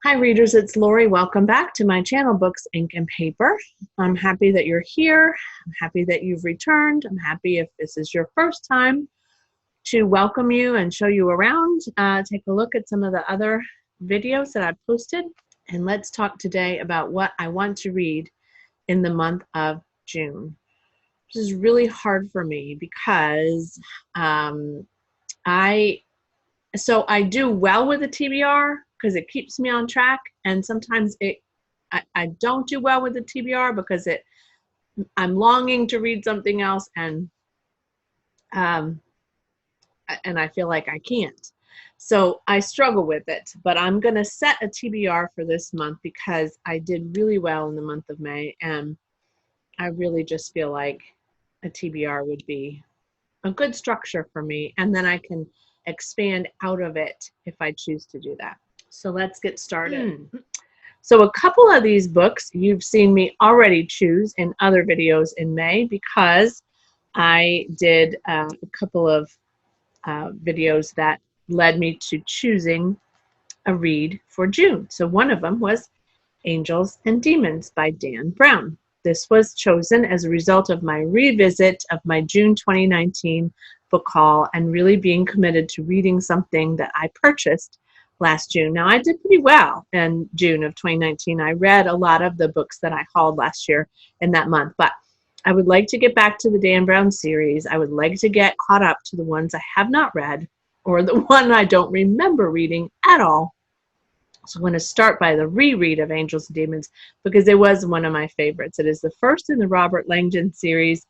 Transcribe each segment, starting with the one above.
Hi readers, it's Lori. Welcome back to my channel, Books, Ink, and Paper. I'm happy that you're here. I'm happy that you've returned. I'm happy if this is your first time to welcome you and show you around. Take a look at some of the other videos that I've posted. And let's talk today about what I want to read in the month of June. This is really hard for me because I do well with the TBR because it keeps me on track, and sometimes I don't do well with the TBR because I'm longing to read something else, and I feel like I can't. So I struggle with it, but I'm going to set a TBR for this month because I did really well in the month of May, and I really just feel like a TBR would be a good structure for me, and then I can expand out of it if I choose to do that. So let's get started. So a couple of these books you've seen me already choose in other videos in May because I did a couple of videos that led me to choosing a read for June. So one of them was Angels and Demons by Dan Brown. This was chosen as a result of my revisit of my June 2019 book haul and really being committed to reading something that I purchased last June. Now, I did pretty well in June of 2019. I read a lot of the books that I hauled last year in that month, but I would like to get back to the Dan Brown series. I would like to get caught up to the ones I have not read or the one I don't remember reading at all. So I'm going to start by the reread of Angels and Demons because it was one of my favorites. It is the first in the Robert Langdon series.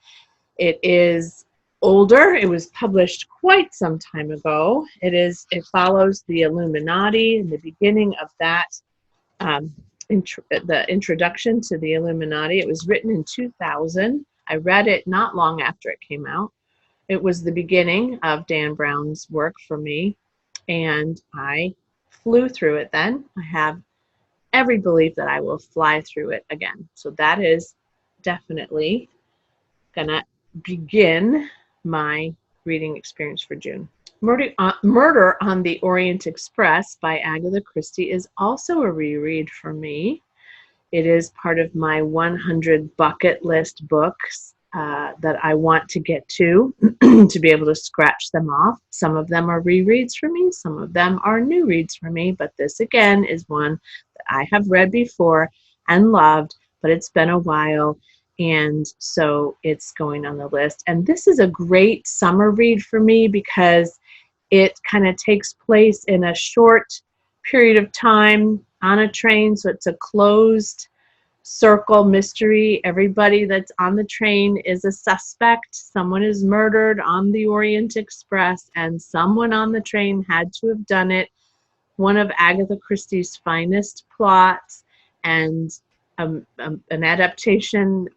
It is older. It was published quite some time ago. It follows the Illuminati and the beginning of that, the introduction to the Illuminati. It was written in 2000. I read it not long after it came out. It was the beginning of Dan Brown's work for me, and I flew through it then. I have every belief that I will fly through it again. So that is definitely gonna begin my reading experience for June. Murder on the Orient Express by Agatha Christie is also a reread for me. It is part of my 100 bucket list books that I want to get to be able to scratch them off. Some of them are rereads for me. Some of them are new reads for me. But this, again, is one that I have read before and loved, but it's been a while, and so it's going on the list. And this is a great summer read for me because it kind of takes place in a short period of time on a train, so it's a closed circle mystery. Everybody that's on the train is a suspect. Someone is murdered on the Orient Express, and someone on the train had to have done it. One of Agatha Christie's finest plots, and an adaptation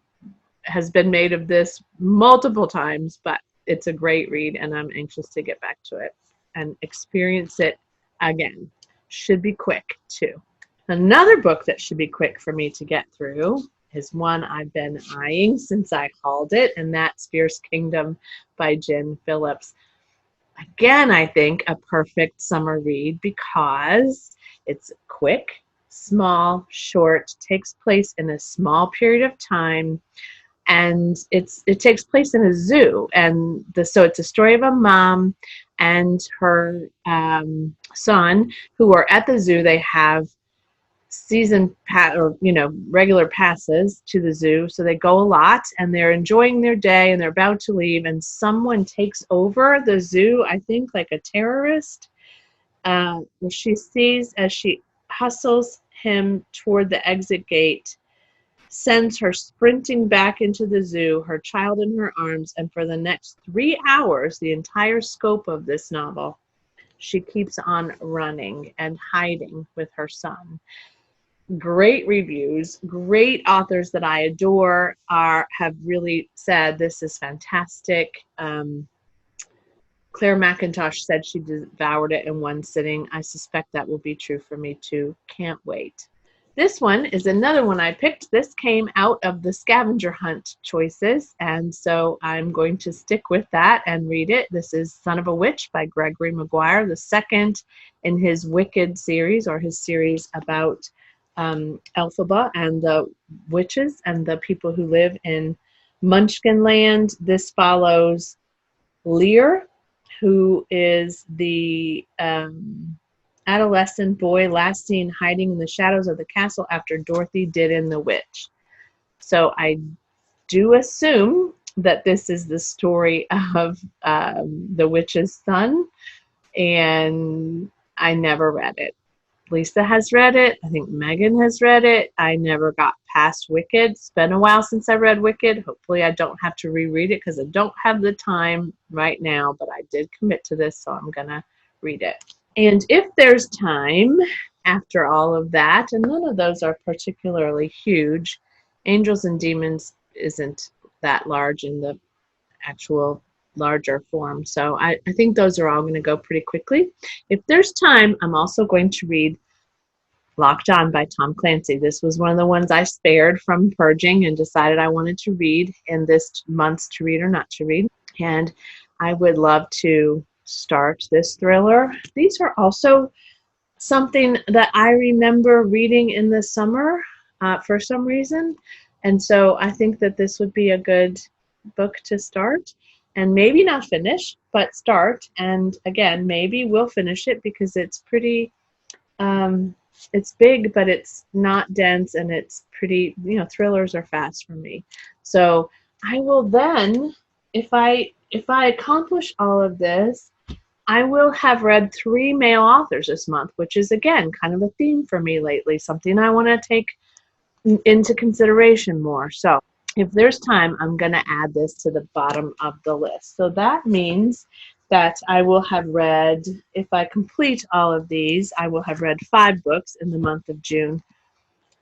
has been made of this multiple times, but it's a great read, and I'm anxious to get back to it and experience it again. Should be quick, too. Another book that should be quick for me to get through is one I've been eyeing since I hauled it, and that's Fierce Kingdom by Jen Phillips. Again, I think a perfect summer read because it's quick, small, short, takes place in a small period of time, and it takes place in a zoo. And so it's a story of a mom and her son who are at the zoo. They have regular passes to the zoo, so they go a lot, and they're enjoying their day, and they're about to leave, and someone takes over the zoo, I think like a terrorist, which she sees as she hustles him toward the exit gate, sends her sprinting back into the zoo, her child in her arms, and for the next 3 hours, the entire scope of this novel, she keeps on running and hiding with her son. Great reviews, great authors that I adore have really said this is fantastic. Claire McIntosh said she devoured it in one sitting. I suspect that will be true for me too. Can't wait. This one is another one I picked. This came out of the scavenger hunt choices, and so I'm going to stick with that and read it. This is Son of a Witch by Gregory Maguire, the second in his Wicked series, or his series about Elphaba and the witches and the people who live in Munchkin Land. This follows Lear, who is the adolescent boy last seen hiding in the shadows of the castle after Dorothy did in The Witch. So I do assume that this is the story of the witch's son, and I never read it. Lisa has read it. I think Megan has read it. I never got past Wicked. It's been a while since I read Wicked. Hopefully I don't have to reread it because I don't have the time right now, but I did commit to this, so I'm going to read it. And if there's time after all of that, and none of those are particularly huge, Angels and Demons isn't that large in the actual larger form. So I think those are all going to go pretty quickly. If there's time, I'm also going to read Locked On by Tom Clancy. This was one of the ones I spared from purging and decided I wanted to read in this month's To Read or Not to Read. And I would love to start this thriller. These are also something that I remember reading in the summer for some reason. And so I think that this would be a good book to start, and maybe not finish, but start. And again, maybe we'll finish it because it's pretty, it's big, but it's not dense, and it's pretty, thrillers are fast for me. So I will then, if I accomplish all of this, I will have read 3 male authors this month, which is, again, kind of a theme for me lately, something I want to take into consideration more. So if there's time, I'm going to add this to the bottom of the list. So that means that I will have read, if I complete all of these, I will have read 5 books in the month of June,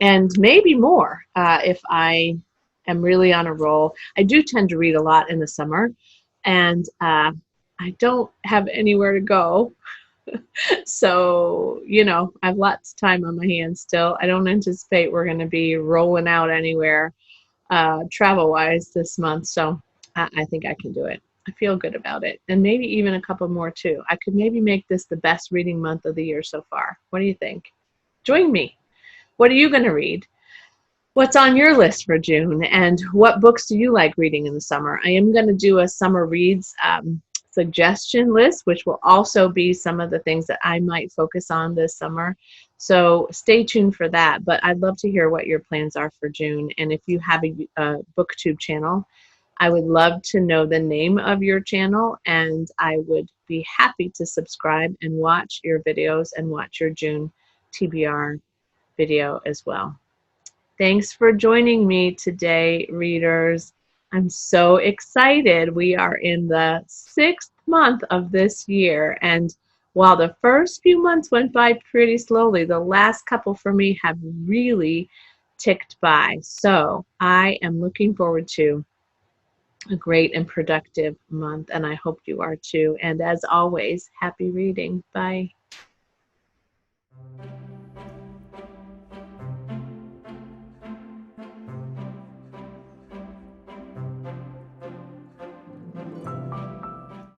and maybe more if I am really on a roll. I do tend to read a lot in the summer, and I don't have anywhere to go. So, I have lots of time on my hands still. I don't anticipate we're going to be rolling out anywhere travel-wise this month. So I think I can do it. I feel good about it. And maybe even a couple more too. I could maybe make this the best reading month of the year so far. What do you think? Join me. What are you going to read? What's on your list for June, and what books do you like reading in the summer? I am going to do a summer reads suggestion list, which will also be some of the things that I might focus on this summer. So stay tuned for that. But I'd love to hear what your plans are for June. And if you have a BookTube channel, I would love to know the name of your channel, and I would be happy to subscribe and watch your videos and watch your June TBR video as well. Thanks for joining me today, readers. I'm so excited. We are in the 6th month of this year, and while the first few months went by pretty slowly, the last couple for me have really ticked by. So I am looking forward to a great and productive month, and I hope you are too. And as always, happy reading. Bye.